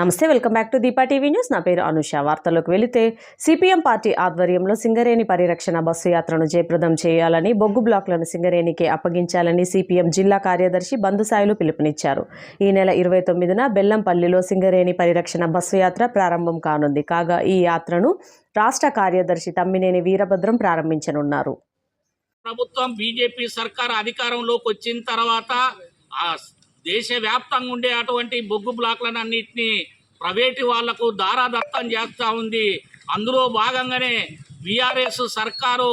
నమస్తే, welcome back to Deepa TV news. నా పేరు అనుష. వార్తల్లోకి వెళితే సిపిఎం పార్టీ ఆధ్వర్యంలో సింగరేణి పరిరక్షణ బస్సు యాత్రను జయప్రదం చేయాలని, బొగ్గు బ్లాక్లను సింగరేణికి అప్పగించాలని సిపిఎం జిల్లా కార్యదర్శి బంధుసాయిలు పిలుపునిచ్చారు. ఈ నెల 29న బెల్లంపల్లిలో సింగరేణి పరిరక్షణ బస్సు యాత్ర ప్రారంభం కానుంది. కాగా ఈ యాత్రను రాష్ట్ర కార్యదర్శి తమ్మినేని వీరభద్రం ప్రారంభించనున్నారు. ప్రభుత్వం బీజేపీ సర్కార్ అధికారంలోకి వచ్చిన తర్వాత దేశవ్యాప్తంగా ఉండే అటువంటి బొగ్గు బ్లాక్లను అన్నింటినీ ప్రైవేటు వాళ్లకు దారాదత్తం చేస్తూ ఉంది. అందులో భాగంగానే బీఆర్ఎస్ సర్కారు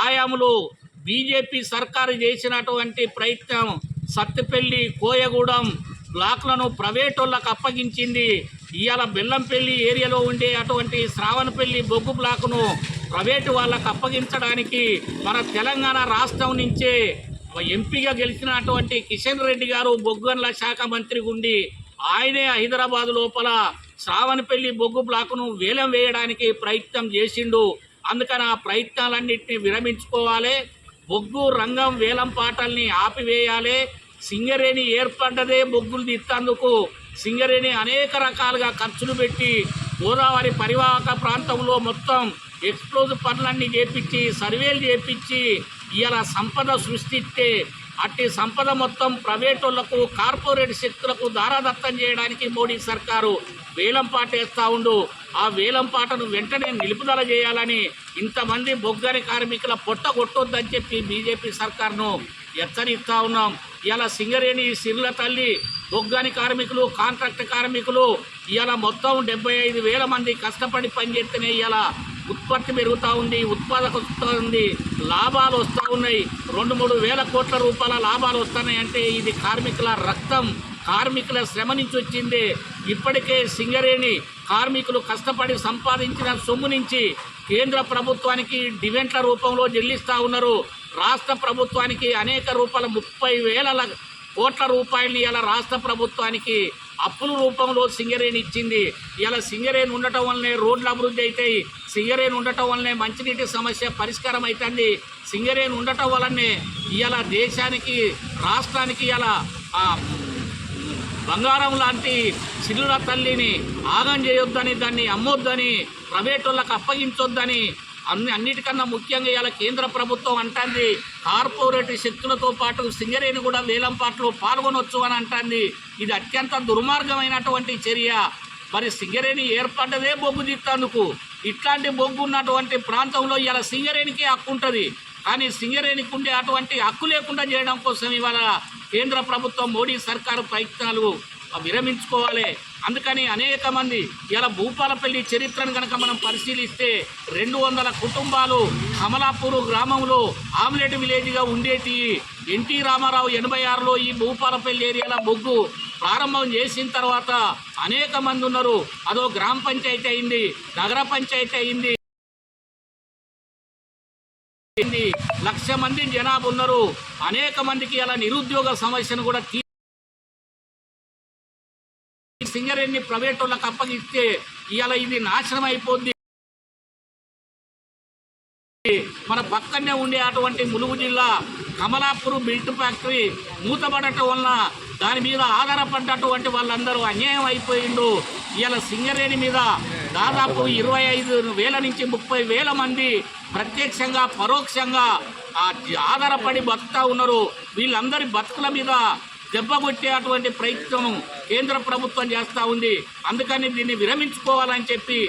ఆయాములు బీజేపీ సర్కారు చేసినటువంటి ప్రయత్నం సత్తుపల్లి, కోయగూడెం బ్లాక్లను ప్రైవేటు వాళ్ళకు అప్పగించింది. ఇవాళ బెల్లంపల్లి ఏరియాలో ఉండే అటువంటి శ్రావణపల్లి బొగ్గు బ్లాక్ను ప్రైవేటు వాళ్ళకు అప్పగించడానికి మన తెలంగాణ రాష్ట్రం నుంచే ఎంపీగా గెలిచినటువంటి కిషన్ రెడ్డి గారు బొగ్గుగనుల శాఖ మంత్రి ఉండి ఆయనే హైదరాబాద్ లోపల శ్రావణపల్లి బొగ్గు బ్లాకును వేలం వేయడానికి ప్రయత్నం చేసిండు. అందుకని ఆ ప్రయత్నాలన్నింటినీ విరమించుకోవాలి. బొగ్గు రంగం వేలం పాటల్ని ఆపివేయాలి. సింగరేణి ఏర్పడ్డదే బొగ్గులు తీర్చేందుకు. సింగరేణి అనేక రకాలుగా ఖర్చులు పెట్టి గోదావరి పరివాహక ప్రాంతంలో మొత్తం ఎక్స్ప్లోజివ్ పనులన్నీ చేపించి సర్వేలు చేపించి ఇలా సంపద సృష్టిస్తే అట్టి సంపద మొత్తం ప్రైవేటోళ్లకు, కార్పొరేట్ శక్తులకు దారాదత్తం చేయడానికి మోడీ సర్కారు వేలంపాట వేస్తూ ఉండు. ఆ వేలంపాటను వెంటనే నిలుపుదల చేయాలని ఇంతమంది బొగ్గని కార్మికుల పొట్ట కొట్టొద్దని చెప్పి బీజేపీ సర్కారును హెచ్చరిస్తూ ఉన్నాం. ఇలా సింగరేణి, సిర్ల తల్లి బొగ్గని కార్మికులు, కాంట్రాక్ట్ కార్మికులు ఇలా మొత్తం 75,000 మంది కష్టపడి పనిచేస్తేనే ఇలా ఉత్పత్తి పెరుగుతూ ఉంది, ఉత్పాదక వస్తూ ఉంది, లాభాలు వస్తూ ఉన్నాయి. 2-3 వేల కోట్ల రూపాయల లాభాలు వస్తున్నాయి. అంటే ఇది కార్మికుల రక్తం, కార్మికుల శ్రమ నుంచి వచ్చింది. ఇప్పటికే సింగరేణి కార్మికులు కష్టపడి సంపాదించిన సొమ్ము నుంచి కేంద్ర ప్రభుత్వానికి డివెంట్ల రూపంలో చెల్లిస్తూ ఉన్నారు. రాష్ట్ర ప్రభుత్వానికి అనేక రూపాయల 30,000 కోట్ల రూపాయలని ఇలా రాష్ట్ర ప్రభుత్వానికి అప్పుల రూపంలో సింగరేణి ఇచ్చింది. ఇలా సింగరేణి ఉండటం వల్లనే రోడ్లు అభివృద్ధి అవుతాయి. సింగరేణి ఉండటం వల్లనే మంచినీటి సమస్య పరిష్కారం అవుతుంది. సింగరేణి ఉండటం వల్లనే ఇలా దేశానికి, రాష్ట్రానికి ఇలా బంగారం లాంటి సిల్లుల తల్లిని ఆగం చేయొద్దని, దాన్ని అమ్మొద్దని, ప్రైవేట్ వాళ్ళకి అప్పగించొద్దని, అన్నిటికన్నా ముఖ్యంగా ఇలా కేంద్ర ప్రభుత్వం అంటుంది కార్పొరేట్ శక్తులతో పాటు సింగరేణి కూడా వేలంపాట్లో పాల్గొనవచ్చు అని అంటుంది. ఇది అత్యంత దుర్మార్గమైనటువంటి చర్య. మరి సింగరేణి ఏర్పడ్డదే బొగ్గు తీర్చేందుకు. ఇట్లాంటి బొగ్గు ఉన్నటువంటి ప్రాంతంలో ఇలా సింగరేణికి హక్కు ఉంటుంది. కానీ సింగరేణికి ఉండే అటువంటి హక్కు లేకుండా చేయడం కోసం ఇవాళ కేంద్ర ప్రభుత్వం, మోడీ సర్కారు ప్రయత్నాలు విరమించుకోవాలి. అందుకని అనేక మంది ఇలా భూపాలపల్లి చరిత్రను కనుక మనం పరిశీలిస్తే 200 కుటుంబాలు కమలాపూర్ గ్రామంలో ఆమ్లెట్ విలేజ్గా ఉండేటి. ఎన్టీ రామారావు 86లో ఈ భూపాలపల్లి ఏరియాలో బొగ్గు ప్రారంభం చేసిన తర్వాత అనేక మంది ఉన్నారు. అదో గ్రామ పంచాయతీ అయింది, నగర పంచాయతీ అయింది, 1,00,000 మంది జనాభా ఉన్నారు. అనేక మందికి ఇలా నిరుద్యోగ సమస్యను కూడా సింగరేణి ప్రైవేట్ వాళ్ళకి అప్పగిస్తే ఇలా ఇది నాశనం అయిపోద్ది. మన పక్కనే ఉండే అటువంటి ములుగు జిల్లా కమలాపూర్ బిల్ట్ ఫ్యాక్టరీ మూతపడటం వలన దాని మీద ఆధారపడ్డటువంటి వాళ్ళందరూ అన్యాయం అయిపోయిండు. ఇలా సింగరేణి మీద దాదాపు 25,000 నుంచి 30,000 మంది ప్రత్యక్షంగా, పరోక్షంగా ఆధారపడి బతుకుతూ ఉన్నారు. వీళ్ళందరి బతుకుల మీద దెబ్బ కొట్టే అటువంటి ప్రయత్నం కేంద్ర ప్రభుత్వం చేస్తూ ఉంది. అందుకని దీన్ని విరమించుకోవాలని చెప్పి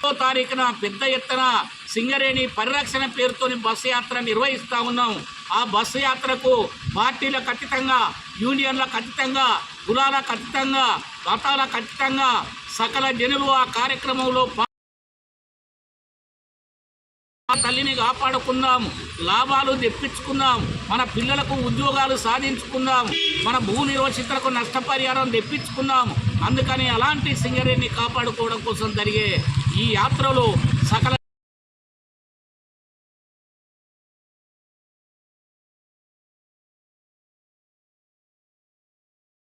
1వ తారీఖున పెద్ద ఎత్తున సింగరేణి పరిరక్షణ పేరుతోని బస్సు యాత్ర నిర్వహిస్తూ ఉన్నాం. ఆ బస్సు యాత్రకు పార్టీలకు అతీతంగా, యూనియన్లకు అతీతంగా, కులాలకు అతీతంగా, మతాలకు అతీతంగా సకల జనులు ఆ కార్యక్రమంలో తల్లిని కాపాడుకుందాం, లాభాలు తెప్పించుకుందాం, మన పిల్లలకు ఉద్యోగాలు సాధించుకుందాం, మన భూ నిర్వసితులకు నష్టపరిహారం తెప్పించుకుందాం. అందుకని అలాంటి సింగరేణిని కాపాడుకోవడం కోసం జరిగే ఈ యాత్రలో సకల